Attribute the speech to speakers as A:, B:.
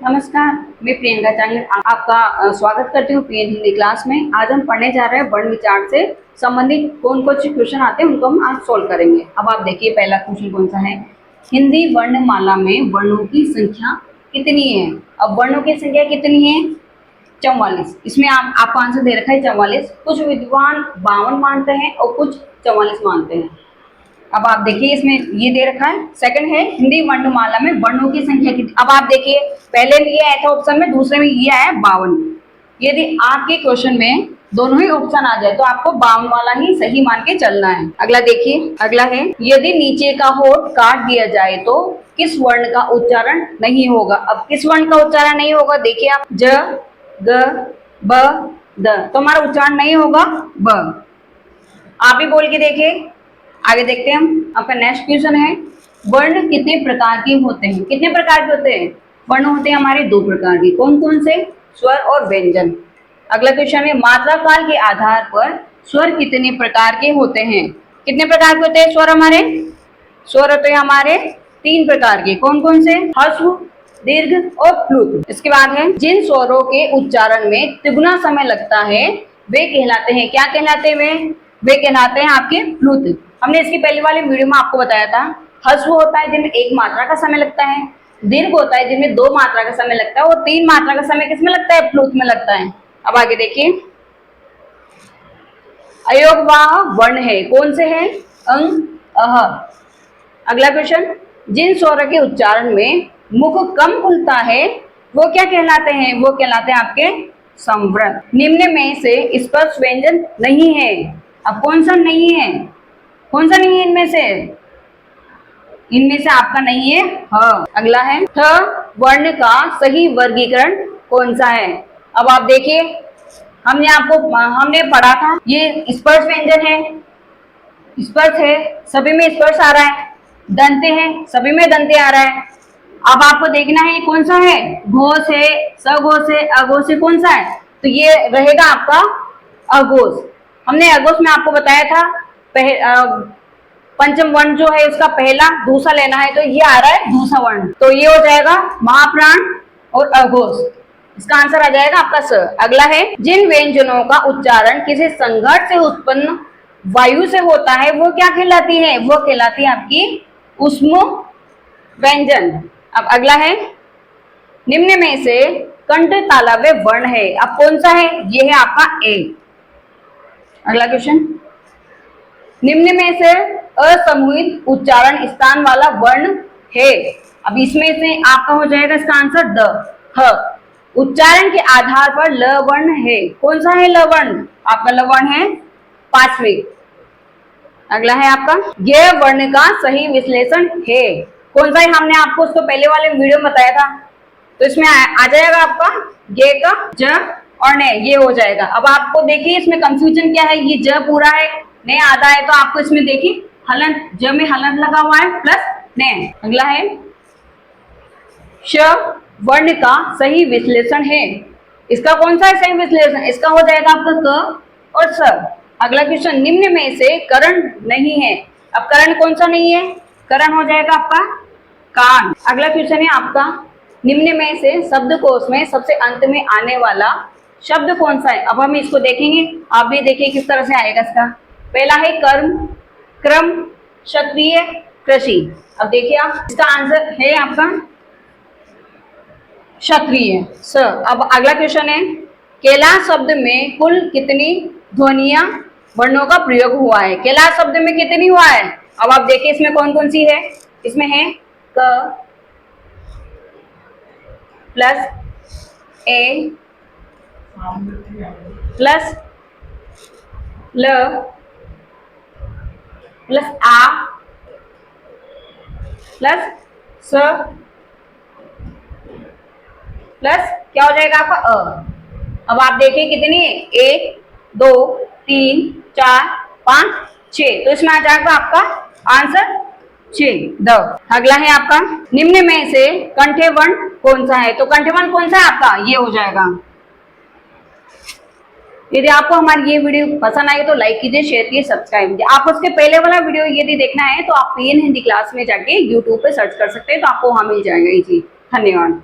A: नमस्कार, मैं प्रियंका चांगल आपका स्वागत करती हूँ पीएन हिंदी क्लास में। आज हम पढ़ने जा रहे हैं वर्ण विचार से संबंधित कौन कौन से क्वेश्चन आते हैं, उनको हम आज सोल्व करेंगे। अब आप देखिए पहला क्वेश्चन कौन सा है। हिंदी वर्णमाला में वर्णों की संख्या कितनी है? अब वर्णों की संख्या कितनी है? 44। इसमें आपको आंसर दे रखा है 44। कुछ विद्वान 52 मानते हैं और कुछ 44 मानते हैं। अब आप देखिए इसमें ये दे रखा है। सेकंड है हिंदी वर्णमाला में वर्णों की संख्या कितनी। अब आप देखिए पहले में ये आया था ऑप्शन में, दूसरे में ये आया 52। यदि आपके क्वेश्चन में दोनों ही ऑप्शन आ जाए तो आपको 52 वाला ही सही मान के चलना है। अगला देखिए, अगला है यदि नीचे का होठ काट दिया जाए तो किस वर्ण का उच्चारण नहीं होगा? अब किस वर्ण का उच्चारण नहीं होगा? देखिए आप ज ग ब द, तो हमारा उच्चारण नहीं होगा ब। आप ही बोल के देखिए। आगे देखते हैं हम। आपका नेक्स्ट क्वेश्चन है वर्ण कितने प्रकार के होते हैं? कितने प्रकार के होते हैं? वर्ण होते हैं हमारे 2 प्रकार के। कौन कौन से? स्वर और व्यंजन। अगला क्वेश्चन है मात्रा काल के आधार पर स्वर कितने प्रकार के होते हैं? कितने प्रकार के होते हैं स्वर हमारे? स्वर होते हैं हमारे 3 प्रकार के। कौन कौन से? ह्रस्व, दीर्घ और प्लुत। इसके बाद है जिन स्वरों के उच्चारण में तिगुना समय लगता है वे कहलाते हैं, क्या कहलाते हैं? वे कहलाते हैं आपके प्लुत। हमने इसकी पहले वाली वीडियो में आपको बताया था। ह्रस्व होता है जिनमें 1 मात्रा का समय लगता है, दीर्घ होता है जिनमें 2 मात्रा का समय लगता है और 3 मात्रा का समय किसमें लगता है? प्लुत में लगता है। अब आगे देखिए अयोगवाह वर्ण है। कौन से है? अंग, अह। अगला क्वेश्चन जिन स्वर के उच्चारण में मुख कम खुलता है वो क्या कहलाते हैं? वो कहलाते हैं आपके संवृत। निम्न में से स्पर्श व्यंजन नहीं है। अब कौन सा नहीं है? कौन सा नहीं है इनमें से? इनमें से आपका नहीं है ह। अगला है ठ वर्ण का सही वर्गीकरण कौन सा है? अब आप देखिए हमने पढ़ा था ये स्पर्श व्यंजन है, स्पर्श है, सभी में स्पर्श आ रहा है। दंते हैं, सभी में दंते आ रहा है। अब आपको देखना है कौन सा है। घोष है, सघोष है, अघोष है, कौन सा है? तो ये रहेगा आपका अघोष। हमने अघोष में आपको बताया था पंचम वर्ण जो है उसका पहला दूसरा लेना है, तो ये आ रहा है दूसरा वर्ण, तो ये हो जाएगा महाप्राण और अघोष। इसका आंसर आ जाएगा आपका स। अगला है जिन व्यंजनों का उच्चारण किसी संघर्ष से उत्पन्न वायु से होता है वो क्या कहलाती है? वो कहलाती है आपकी ऊष्म व्यंजन। अब अगला है निम्न में से कंठ तालव्य वर्ण है। अब कौन सा है? ये है आपका ए। अगला क्वेश्चन निम्न में से असमूहित उच्चारण स्थान वाला वर्ण है। अब इसमें से आपका हो जाएगा इसका आंसर द, ह। उच्चारण के आधार पर ल वर्ण है। कौन सा है ल वर्ण? आपका ल वर्ण है 5वें। अगला है आपका य वर्ण का सही विश्लेषण है। कौन सा है? हमने आपको उसको पहले वाले वीडियो में बताया था, तो इसमें आ जाएगा आपका य का ज और ने, ये हो जाएगा। अब आपको देखिए इसमें कंफ्यूजन क्या है, ये ज पूरा है, ने आधा है, तो आपको इसमें देखिए हलंत, ज में हलंत लगा हुआ है प्लस ने। अगला है श वर्ण का सही विश्लेषण है। इसका कौन सा है सही विश्लेषण? इसका हो जाएगा आपका क और स। अगला क्वेश्चन निम्न में से करण नहीं है। अब करण कौन सा नहीं है? करण हो जाएगा आपका कान। अगला क्वेश्चन है आपका निम्न में से शब्दकोश में सबसे अंत में आने वाला शब्द कौन सा है? अब हम इसको देखेंगे, आप भी देखिए किस तरह से आएगा इसका। पहला है कर्म, क्रम, क्षत्रिय, कृषि। अब देखिए आप इसका आंसर है आपका क्षत्रिय स। अब अगला क्वेश्चन है कैलाश शब्द में कुल कितनी ध्वनियां वर्णों का प्रयोग हुआ है? कैलाश शब्द में कितनी हुआ है? अब आप देखिए इसमें कौन कौन सी है। इसमें है क प्लस ए प्लस ल प्लस आ प्लस स प्लस क्या हो जाएगा आपका अ। अब आप देखिए कितनी है? 1 2 3 4 5 6, तो इसमें आ जाएगा आपका आंसर 6 द। अगला है आपका निम्न में से कंठे वर्ण कौन सा है? तो कंठे वर्ण कौन सा है आपका? ये हो जाएगा। यदि आपको हमारी ये वीडियो पसंद आई तो लाइक कीजिए, शेयर कीजिए, सब्सक्राइब कीजिए। आप उसके पहले वाला वीडियो यदि देखना है तो आप पीएन हिंदी क्लास में जाके यूट्यूब पे सर्च कर सकते हैं, तो आपको वहां मिल जाएगा। जी धन्यवाद।